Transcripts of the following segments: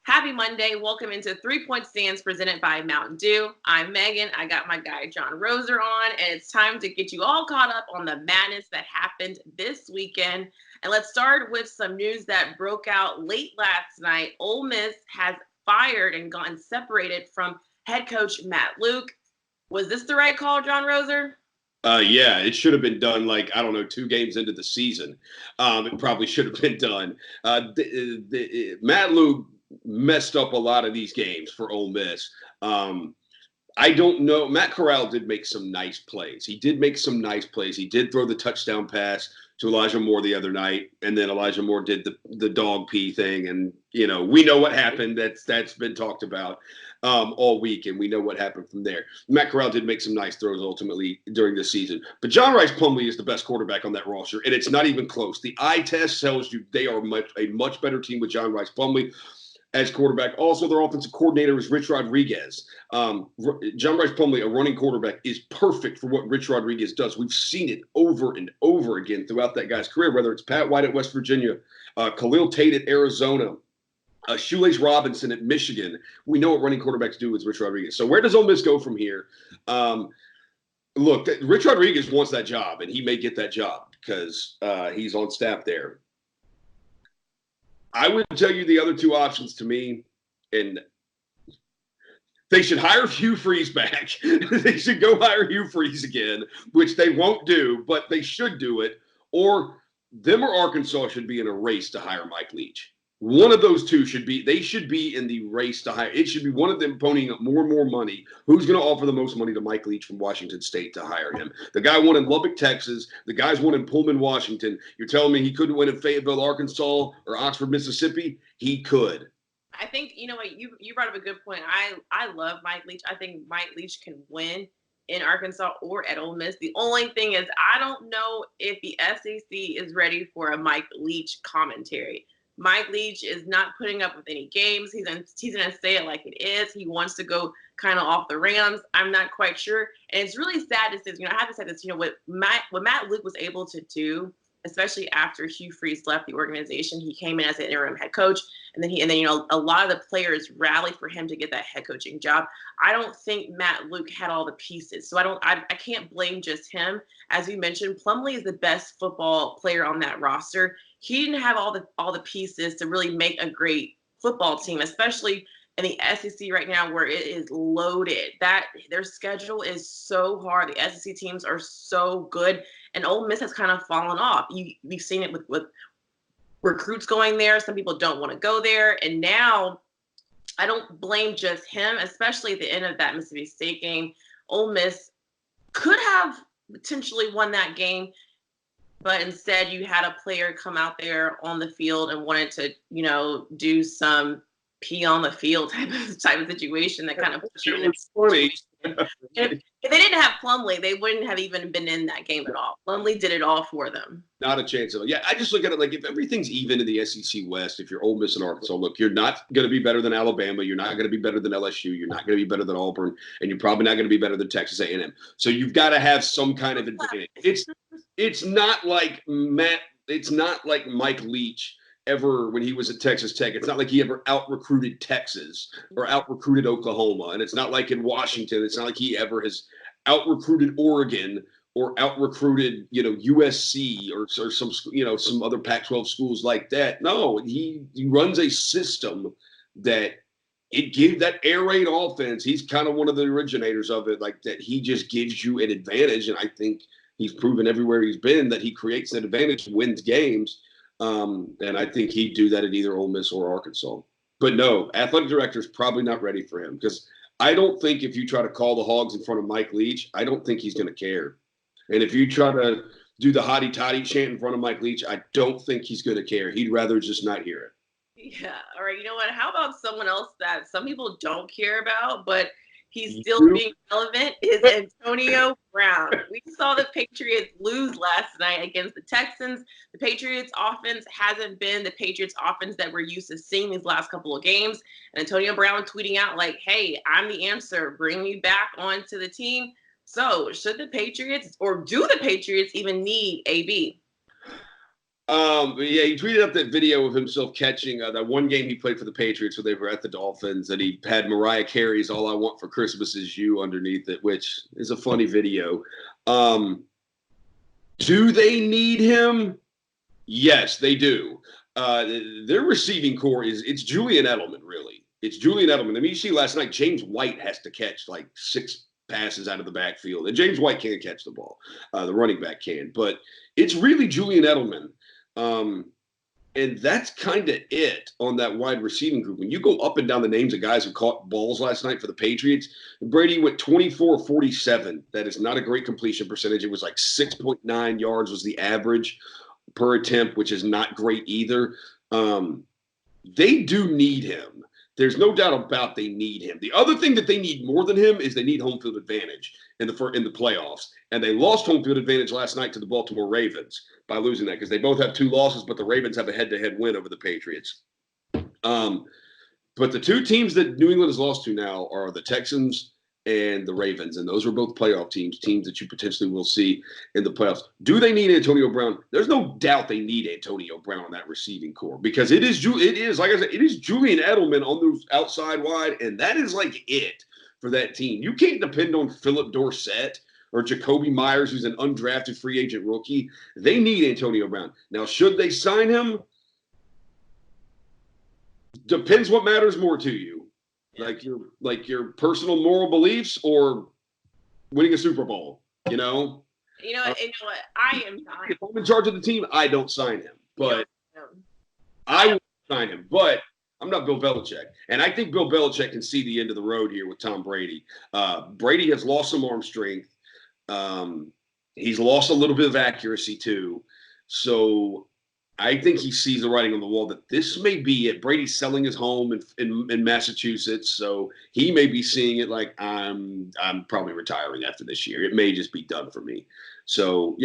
Happy Monday. Welcome into 3-Point Stands presented by Mountain Dew. I'm Megan. I got my guy John Roser on, and it's time to get you all caught up on the madness that happened this weekend. And let's start with some news that broke out late last night. Ole Miss has fired and gotten separated from head coach Matt Luke. Was this the right call, John Roser? Yeah, it should have been done 2 games into the season. It probably should have been done. Matt Luke messed up a lot of these games for Ole Miss. I don't know. Matt Corral did make some nice plays. He did throw the touchdown pass to Elijah Moore the other night, and then Elijah Moore did the dog pee thing, and we know what happened. That's been talked about all week, and we know what happened from there. Matt Corral did make some nice throws ultimately during the season, but John Rice Plumlee is the best quarterback on that roster, and it's not even close. The eye test tells you they are a much better team with John Rice Plumlee as quarterback. Also, their offensive coordinator is Rich Rodriguez. John Rice Plumlee, a running quarterback, is perfect for what Rich Rodriguez does. We've seen it over and over again throughout that guy's career, whether it's Pat White at West Virginia, Khalil Tate at Arizona, Shoelace Robinson at Michigan. We know what running quarterbacks do with Rich Rodriguez. So where does Ole Miss go from here? Look, Rich Rodriguez wants that job, and he may get that job because he's on staff there. I would tell you the other two options to me, and they should hire Hugh Freeze back. They should go hire Hugh Freeze again, which they won't do, but they should do it. Or them or Arkansas should be in a race to hire Mike Leach. One of those two should be in the race to hire. It should be one of them ponying up more and more money. Who's going to offer the most money to Mike Leach from Washington State to hire him? The guy won in Lubbock, Texas. The guy's won in Pullman, Washington. You're telling me he couldn't win in Fayetteville, Arkansas, or Oxford, Mississippi? He could. I think, what, you brought up a good point. I love Mike Leach. I think Mike Leach can win in Arkansas or at Ole Miss. The only thing is I don't know if the SEC is ready for a Mike Leach commentary. Mike Leach is not putting up with any games. He's going to say it like it is. He wants to go kind of off the Rams. I'm not quite sure. And it's really sad to say, I have to say this, what Matt Luke was able to do, especially after Hugh Freeze left the organization, he came in as an interim head coach. And then a lot of the players rallied for him to get that head coaching job. I don't think Matt Luke had all the pieces. So I can't blame just him. As you mentioned, Plumlee is the best football player on that roster. He didn't have all the pieces to really make a great football team, especially in the SEC right now where it is loaded. Their schedule is so hard. The SEC teams are so good, and Ole Miss has kind of fallen off. We've seen it with recruits going there. Some people don't want to go there, and now I don't blame just him, especially at the end of that Mississippi State game. Ole Miss could have potentially won that game, but instead you had a player come out there on the field and wanted to, do some pee on the field type of situation that kind of pushed him. Funny. If they didn't have Plumlee, they wouldn't have even been in that game at all. Plumlee did it all for them. Not a chance at all. Yeah, I just look at it like if everything's even in the SEC West, if you're Ole Miss and Arkansas, look, you're not going to be better than Alabama. You're not going to be better than LSU. You're not going to be better than Auburn. And you're probably not going to be better than Texas A&M. So you've got to have some kind of advantage. It's not like Mike Leach ever when he was at Texas Tech. It's not like he ever out-recruited Texas or out-recruited Oklahoma. And it's not like in Washington. It's not like he ever has out-recruited Oregon or out-recruited, USC or some other Pac-12 schools like that. No, he runs a system that it gives that air raid offense. He's kind of one of the originators of it, like that. He just gives you an advantage. And I think he's proven everywhere he's been that he creates that advantage, wins games. And I think he'd do that at either Ole Miss or Arkansas. But no, athletic director's probably not ready for him because I don't think if you try to call the Hogs in front of Mike Leach, I don't think he's going to care. And if you try to do the hotty toddy chant in front of Mike Leach, I don't think he's going to care. He'd rather just not hear it. Yeah. All right. You know what? How about someone else that some people don't care about, but he's still being relevant is Antonio Brown. We saw the Patriots lose last night against the Texans. The Patriots offense hasn't been the Patriots offense that we're used to seeing these last couple of games. And Antonio Brown tweeting out like, hey, I'm the answer. Bring me back onto the team. So should the Patriots or do the Patriots even need AB? Yeah, he tweeted up that video of himself catching that one game he played for the Patriots where they were at the Dolphins, and he had Mariah Carey's "All I Want for Christmas Is You" underneath it, which is a funny video. Do they need him? Yes, they do. Their receiving core it's Julian Edelman, really. It's Julian Edelman. I mean, you see last night, James White has to catch like 6 passes out of the backfield, and James White can't catch the ball. The running back can, but it's really Julian Edelman. And that's kind of it on that wide receiving group. When you go up and down the names of guys who caught balls last night for the Patriots, Brady went 24-47. That is not a great completion percentage. It was like 6.9 yards was the average per attempt, which is not great either. They do need him. There's no doubt about they need him. The other thing that they need more than him is they need home field advantage in the playoffs. And they lost home field advantage last night to the Baltimore Ravens by losing that because they both have 2 losses, but the Ravens have a head-to-head win over the Patriots. But the 2 teams that New England has lost to now are the Texans and the Ravens, and those are both playoff teams that you potentially will see in the playoffs. Do they need Antonio Brown? There's no doubt they need Antonio Brown on that receiving core because it is like I said, it is Julian Edelman on those outside wide, and that is like it for that team. You can't depend on Philip Dorsett or Jacoby Myers, who's an undrafted free agent rookie. They need Antonio Brown. Now, should they sign him? Depends what matters more to you. Like your personal moral beliefs or winning a Super Bowl, You know what? I am not. If I'm in charge of the team, I don't sign him. But I will sign him. But I'm not Bill Belichick. And I think Bill Belichick can see the end of the road here with Tom Brady. Brady has lost some arm strength. He's lost a little bit of accuracy too. So I think he sees the writing on the wall that this may be it. Brady's selling his home in Massachusetts, so he may be seeing it like I'm probably retiring after this year. It may just be done for me. So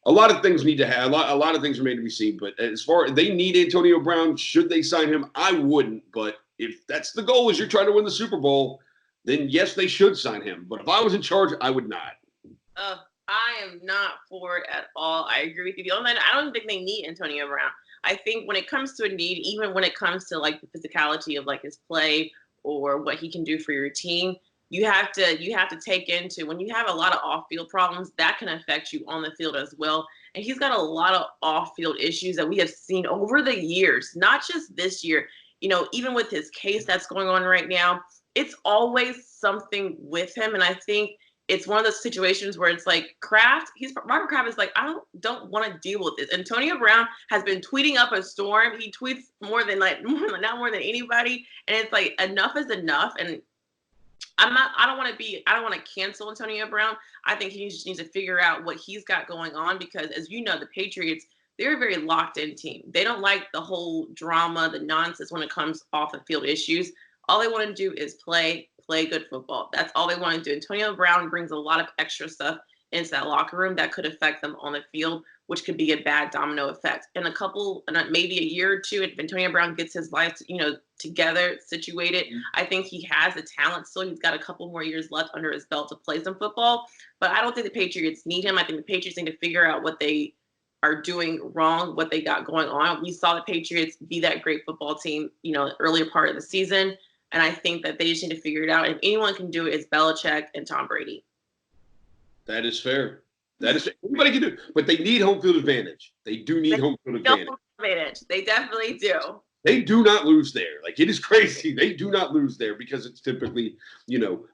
a lot of things need to have a lot of things remain to be seen. But as far as they need Antonio Brown, should they sign him? I wouldn't. But if that's the goal, is you're trying to win the Super Bowl, then yes, they should sign him. But if I was in charge, I would not. I am not for it at all. I agree with you. I don't think they need Antonio Brown. I think when it comes to a need, even when it comes to like the physicality of like his play or what he can do for your team, you have to take into when you have a lot of off-field problems that can affect you on the field as well. And he's got a lot of off-field issues that we have seen over the years, not just this year. Even with his case that's going on right now, it's always something with him. And I think it's one of those situations where it's like Robert Kraft is like, I don't want to deal with this. Antonio Brown has been tweeting up a storm. He tweets not more than anybody. And it's like, enough is enough. And I don't want to cancel Antonio Brown. I think he just needs to figure out what he's got going on because as you know, the Patriots, they're a very locked in team. They don't like the whole drama, the nonsense when it comes off the field issues. All they want to do is play good football. That's all they want to do. Antonio Brown brings a lot of extra stuff into that locker room that could affect them on the field, which could be a bad domino effect. In maybe a year or two, if Antonio Brown gets his life, together, situated, I think he has the talent still. He's got a couple more years left under his belt to play some football. But I don't think the Patriots need him. I think the Patriots need to figure out what they are doing wrong, what they got going on. We saw the Patriots be that great football team, earlier part of the season. And I think that they just need to figure it out. And anyone can do it is Belichick and Tom Brady. That is fair. Anybody can do it. But they need home field advantage. They do need home field advantage. They definitely do. They do not lose there. Like, it is crazy. They do not lose there because it's typically,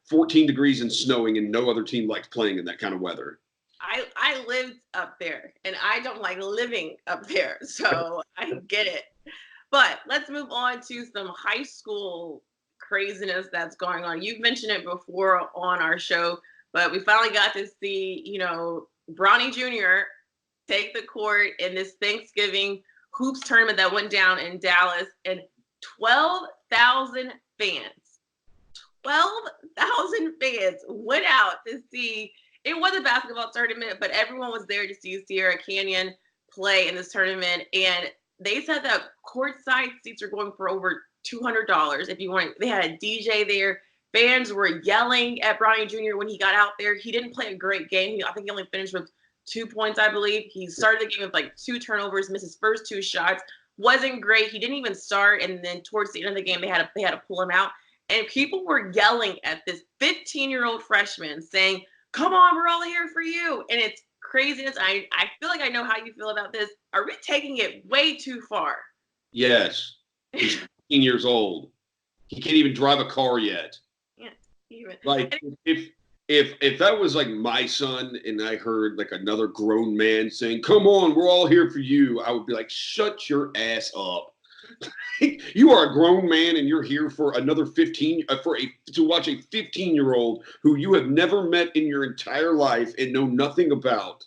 14 degrees and snowing, and no other team likes playing in that kind of weather. I lived up there, and I don't like living up there. So I get it. But let's move on to some high school craziness that's going on. You've mentioned it before on our show, but we finally got to see, Bronny Jr. take the court in this Thanksgiving hoops tournament that went down in Dallas, and 12,000 fans went out to see. It was a basketball tournament, but everyone was there to see Sierra Canyon play in this tournament, and they said that courtside seats are going for over $200 if you want. They had a DJ there. Fans were yelling at Bronny Jr. when he got out there. He didn't play a great game. I think he only finished with 2 points, I believe. He started the game with like 2 turnovers, missed his first 2 shots. Wasn't great. He didn't even start, and then towards the end of the game, they had to pull him out. And people were yelling at this 15-year-old freshman, saying, "Come on, we're all here for you." And it's craziness. I feel like I know how you feel about this. Are we taking it way too far? Yes. He's 15 years old. He can't even drive a car yet. Can't even. Like if that was like my son and I heard like another grown man saying, "Come on, we're all here for you," I would be like, "Shut your ass up." You are a grown man and you're here for another 15 to watch a 15-year-old who you have never met in your entire life and know nothing about.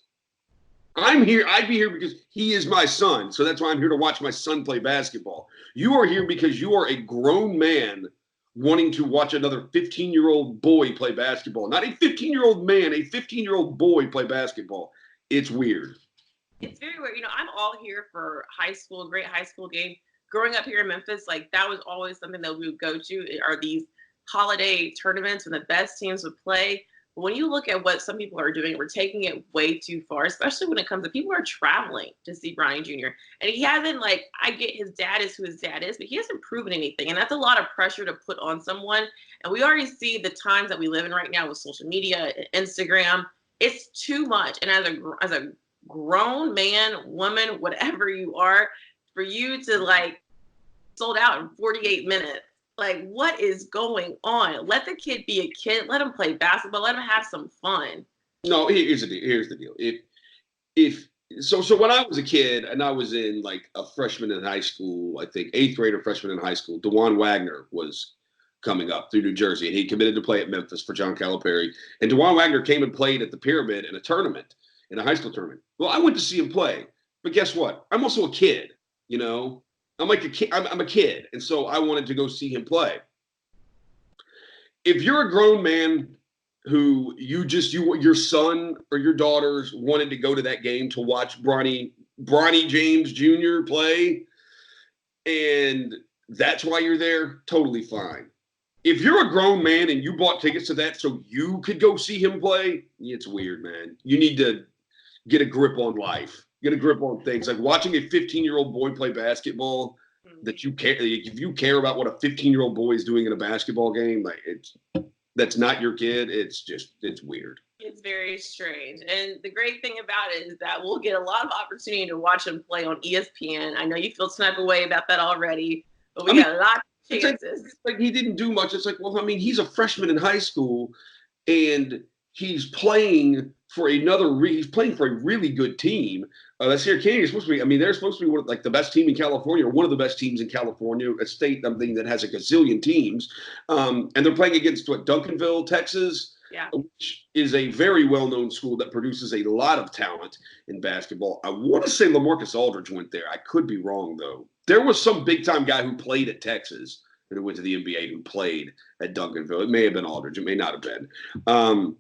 I'm here. I'd be here because he is my son. So that's why I'm here to watch my son play basketball. You are here because you are a grown man wanting to watch another 15-year-old boy play basketball. Not a 15-year-old man, a 15-year-old boy play basketball. It's weird. It's very weird. I'm all here for high school, great high school game. Growing up here in Memphis, like that was always something that we would go to, are these holiday tournaments when the best teams would play. But when you look at what some people are doing, we're taking it way too far, especially when it comes to people who are traveling to see Bronny Jr. And he hasn't, like, I get his dad is who his dad is, but he hasn't proven anything. And that's a lot of pressure to put on someone. And we already see the times that we live in right now with social media, Instagram. It's too much. And as a grown man, woman, whatever you are, for you to like sold out in 48 minutes. Like, what is going on? Let the kid be a kid. Let him play basketball. Let him have some fun. No, here's the deal. Here's the deal. So when I was a kid and I was in like a freshman in high school, I think 8th grade or freshman in high school, DeJuan Wagner was coming up through New Jersey, and he committed to play at Memphis for John Calipari. And DeJuan Wagner came and played at the Pyramid in a tournament, in a high school tournament. Well, I went to see him play, but guess what? I'm also a kid. I'm like a kid. I'm a kid, and so I wanted to go see him play. If you're a grown man who your son or your daughters wanted to go to that game to watch Bronny James Jr. play, and that's why you're there, totally fine. If you're a grown man and you bought tickets to that so you could go see him play, it's weird, man. You need to get a grip on life. Get a grip on things. Like watching a 15-year-old boy play basketball, that you care. If you care about what a 15-year-old boy is doing in a basketball game, like that's not your kid. It's weird. It's very strange. And the great thing about it is that we'll get a lot of opportunity to watch him play on ESPN. I know you feel some type of way about that already, but we got a lot of chances. It's like he didn't do much. It's like, well, I mean, he's a freshman in high school, and he's playing for he's playing for a really good team. That's here. Canyon is supposed to be. I mean, they're supposed to be like the best team in California, or one of the best teams in California, a state that has a gazillion teams, and they're playing against Duncanville, Texas, which is a very well-known school that produces a lot of talent in basketball. I want to say LaMarcus Aldridge went there. I could be wrong though. There was some big-time guy who played at Texas and who went to the NBA who played at Duncanville. It may have been Aldridge. It may not have been.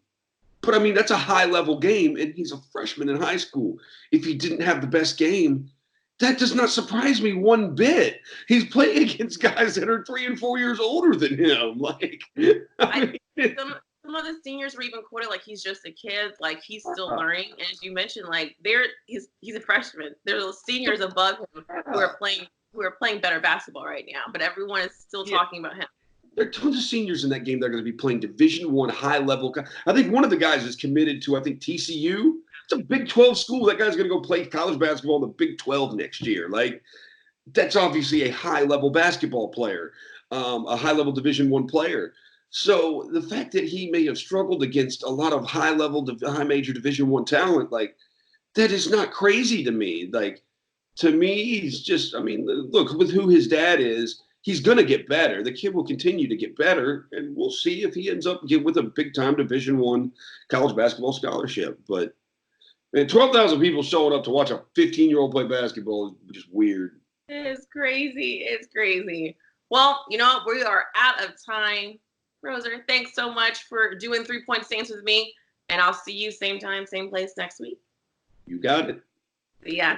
But, I mean, that's a high-level game, and he's a freshman in high school. If he didn't have the best game, that does not surprise me one bit. He's playing against guys that are 3 and 4 years older than him. Like, some of the seniors were even quoted like he's just a kid, like he's still learning. And as you mentioned, like he's a freshman. There's seniors above him who are playing better basketball right now, but everyone is still talking about him. There are tons of seniors in that game that are going to be playing Division I high level. I think one of the guys is committed to, TCU. It's a Big 12 school. That guy's going to go play college basketball in the Big 12 next year. Like, that's obviously a high level basketball player, a high level Division I player. So the fact that he may have struggled against a lot of high major Division I talent, like, that is not crazy to me. Like, to me, he's just, look, with who his dad is, he's going to get better. The kid will continue to get better, and we'll see if he ends up with a big-time Division I college basketball scholarship. But, man, 12,000 people showing up to watch a 15-year-old play basketball is just weird. It is crazy. It's crazy. Well, you know what? We are out of time. Roser, thanks so much for doing 3-point stance with me, and I'll see you same time, same place next week. You got it. See ya.